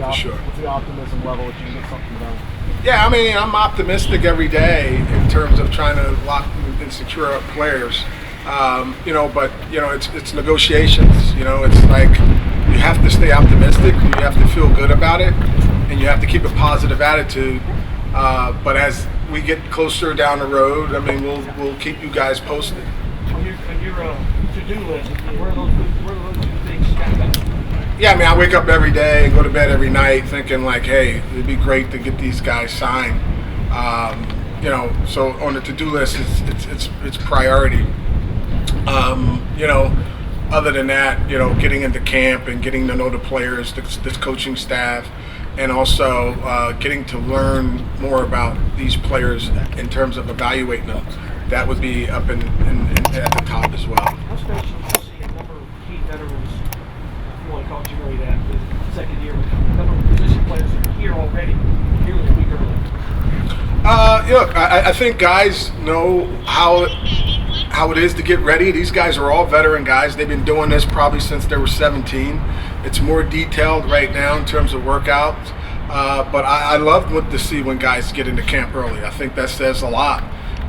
for sure. What's the optimism level that you can get something done? Yeah, I mean, I'm optimistic every day in terms of trying to lock and secure up players. But it's negotiations. It's like you have to stay optimistic, you have to feel good about it, and you have to keep a positive attitude. But as we get closer down the road, I mean, we'll keep you guys posted. On your to-do list, where are those two things stacked up? Yeah, I mean, I wake up every day and go to bed every night thinking like, hey, it'd be great to get these guys signed. So on the to-do list, it's priority. Other than that, getting into camp and getting to know the players, this coaching staff, and also getting to learn more about these players in terms of evaluating them. That would be up at the top as well. How special is to see a number of key veterans, if you want to call Jerry that, the second year, with a number of position players that are here already, here a week early? Look, I think guys know how it is to get ready. These guys are all veteran guys. They've been doing this probably since they were 17. It's more detailed right now in terms of workouts. But I love to see when guys get into camp early. I think that says a lot.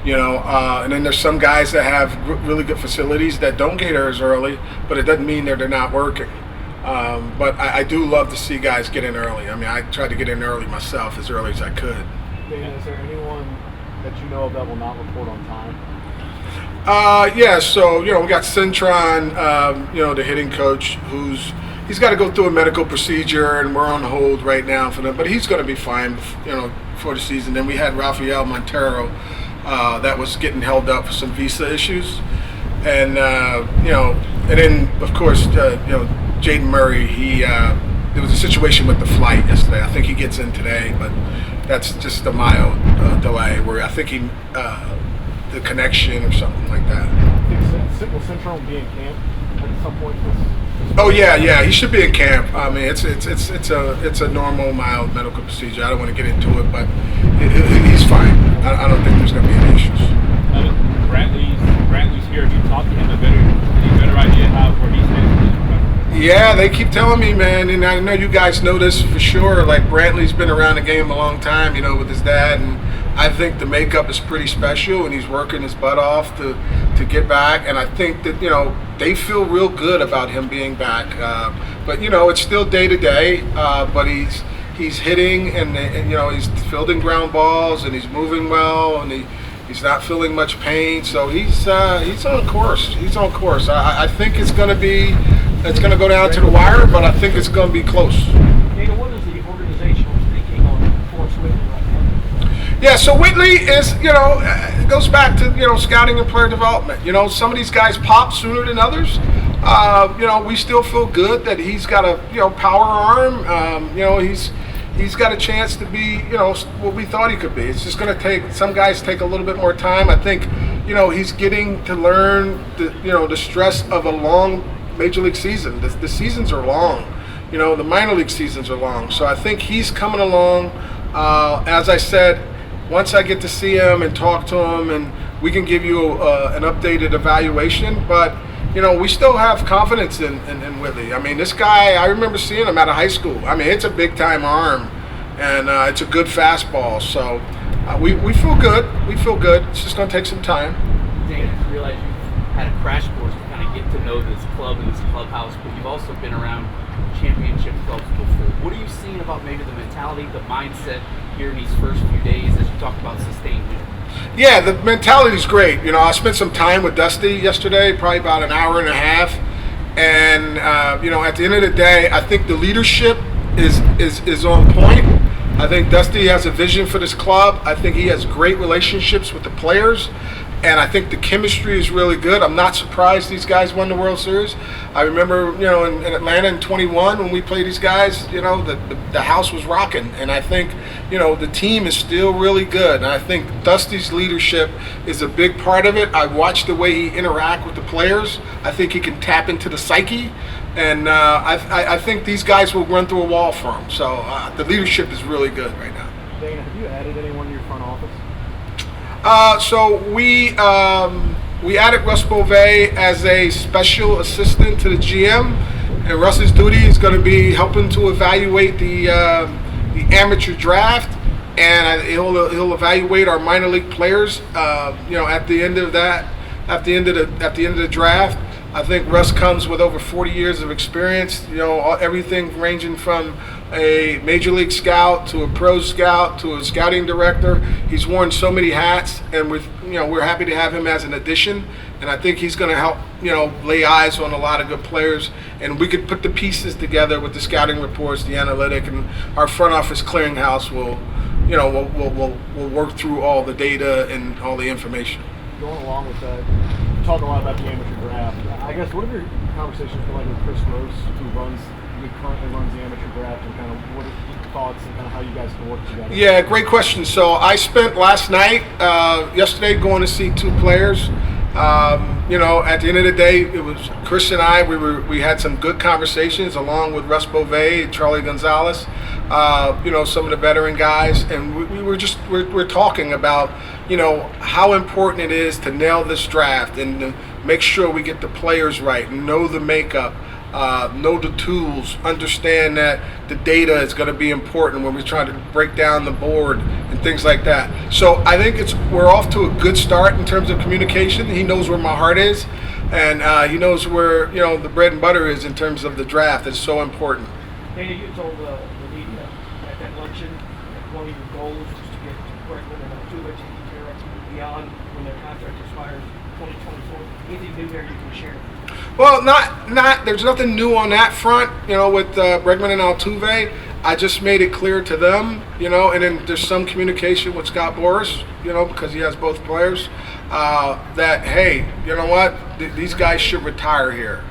And then there's some guys that have really good facilities that don't get here as early, but it doesn't mean they're not working. But I do love to see guys get in early. I mean, I tried to get in early myself as early as I could. Dana, is there anyone that you know of that will not report on time? So we got Centron, the hitting coach, he's got to go through a medical procedure, and we're on hold right now for them. But he's going to be fine, for the season. Then we had Rafael Montero, that was getting held up for some visa issues, and and then of course, Jaden Murray. There was a situation with the flight yesterday. I think he gets in today, but that's just a mild delay where I think the connection or something like that. Will Central be in camp at some point? Oh yeah, he should be in camp. I mean, it's a normal mild medical procedure. I don't want to get into it, but he's fine. I don't think there's going to be any issues. Brantley's here. Have you talked to him any better idea where he stands? Yeah, they keep telling me, man, and I know you guys know this for sure. Like, Brantley's been around the game a long time, with his dad, and I think the makeup is pretty special, and he's working his butt off to get back. And I think that they feel real good about him being back. But it's still day to day. But he's hitting and he's fielding ground balls and he's moving well and he's not feeling much pain. So he's on course. He's on course. I think it's going to go down to the wire, but I think it's going to be close. Dana, what is the organizational thinking on Forrest Whitley right now? Yeah, so Whitley is, it goes back to, scouting and player development. Some of these guys pop sooner than others. We still feel good that he's got a, power arm. He's got a chance to be, what we thought he could be. It's just going to some guys take a little bit more time. I think, he's getting to learn the stress of a long major league season. The seasons are long. The minor league seasons are long. So I think he's coming along. As I said, once I get to see him and talk to him, and we can give you an updated evaluation, but we still have confidence in Whitley. I mean, this guy, I remember seeing him out of high school. I mean, it's a big time arm, and it's a good fastball. So we feel good. We feel good. It's just going to take some time. Dana, I realize you had a crash course to kind of get to know this club and this clubhouse, but you've also been around championship clubs before. What are you seeing about maybe the mentality, the mindset here in these first few days as you talk about sustained win? Yeah, the mentality's great. I spent some time with Dusty yesterday, probably about an hour and a half. And, at the end of the day, I think the leadership is on point. I think Dusty has a vision for this club. I think he has great relationships with the players. And I think the chemistry is really good. I'm not surprised these guys won the World Series. I remember, in Atlanta in 21 when we played these guys, the house was rocking. And I think, the team is still really good. And I think Dusty's leadership is a big part of it. I watched the way he interact with the players. I think he can tap into the psyche. And I think these guys will run through a wall for him. So the leadership is really good right now. Dana, have you added anyone to your front office? So we added Russ Bove as a special assistant to the GM, and Russ's duty is going to be helping to evaluate the amateur draft, and he'll evaluate our minor league players. At the end of that, at the end of the draft. I think Russ comes with over 40 years of experience. Everything ranging from a major league scout to a pro scout to a scouting director. He's worn so many hats, and we're happy to have him as an addition. And I think he's going to help lay eyes on a lot of good players. And we could put the pieces together with the scouting reports, the analytic, and our front office clearinghouse will work through all the data and all the information. Going along with that, you talk a lot about the amateur draft. I guess what have your conversations been like with Chris Gross, who currently runs the amateur draft, and kind of what are your thoughts and kind of how you guys can work together? Yeah, great question. So I spent last night, yesterday, going to see two players. At the end of the day, it was Chris and I. We had some good conversations along with Russ Beauvais, Charlie Gonzalez. Some of the veteran guys, and we're talking about how important it is to nail this draft and to make sure we get the players right, know the makeup, know the tools, understand that the data is going to be important when we try to break down the board and things like that. So I think we're off to a good start in terms of communication. He knows where my heart is, and he knows where the bread and butter is in terms of the draft. It's so important. Dana, you told the media at that luncheon that one of your goals is to get Bregman and Altuve taken care of beyond when their contract expires 2024. Anything new there you can share? Well, not. There's nothing new on that front. With Bregman and Altuve, I just made it clear to them. And then there's some communication with Scott Boras. Because he has both players. That hey, you know what? These guys should retire here.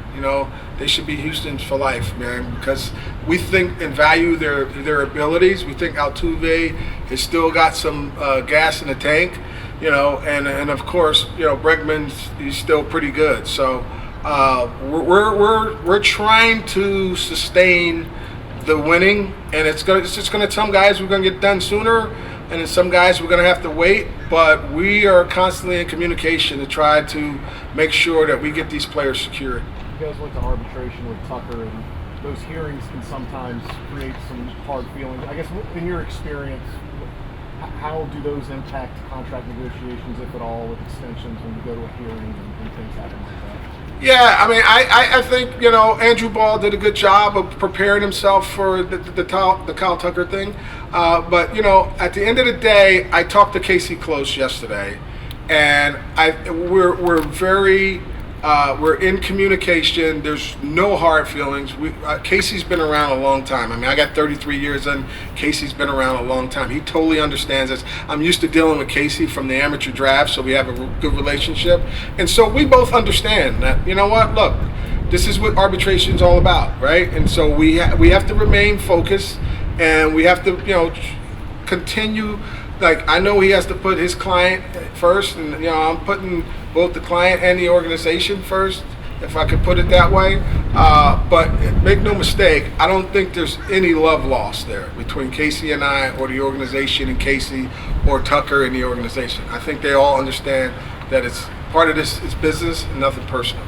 They should be Houston's for life, man. Because we think and value their abilities. We think Altuve has still got some gas in the tank. And of course, he's still pretty good. So. We're trying to sustain the winning, and it's just gonna some guys we're gonna get done sooner, and then some guys we're gonna have to wait. But we are constantly in communication to try to make sure that we get these players secured. You guys went to arbitration with Tucker, and those hearings can sometimes create some hard feelings. I guess in your experience, how do those impact contract negotiations, if at all, with extensions when you go to a hearing and things happen like that? Yeah, I mean, I think Andrew Ball did a good job of preparing himself for the Kyle Tucker thing, but at the end of the day, I talked to Casey Close yesterday, and we're very we're in communication. There's no hard feelings. Casey's been around a long time. I mean, I got 33 years, and Casey's been around a long time. He totally understands this. I'm used to dealing with Casey from the amateur draft, so we have a good relationship. And so we both understand that, look, this is what arbitration's all about, right? And so we have to remain focused, and we have to, continue. Like, I know he has to put his client first, and I'm putting both the client and the organization first, if I could put it that way. But make no mistake, I don't think there's any love lost there between Casey and I, or the organization and Casey, or Tucker and the organization. I think they all understand that it's part of this is business and nothing personal.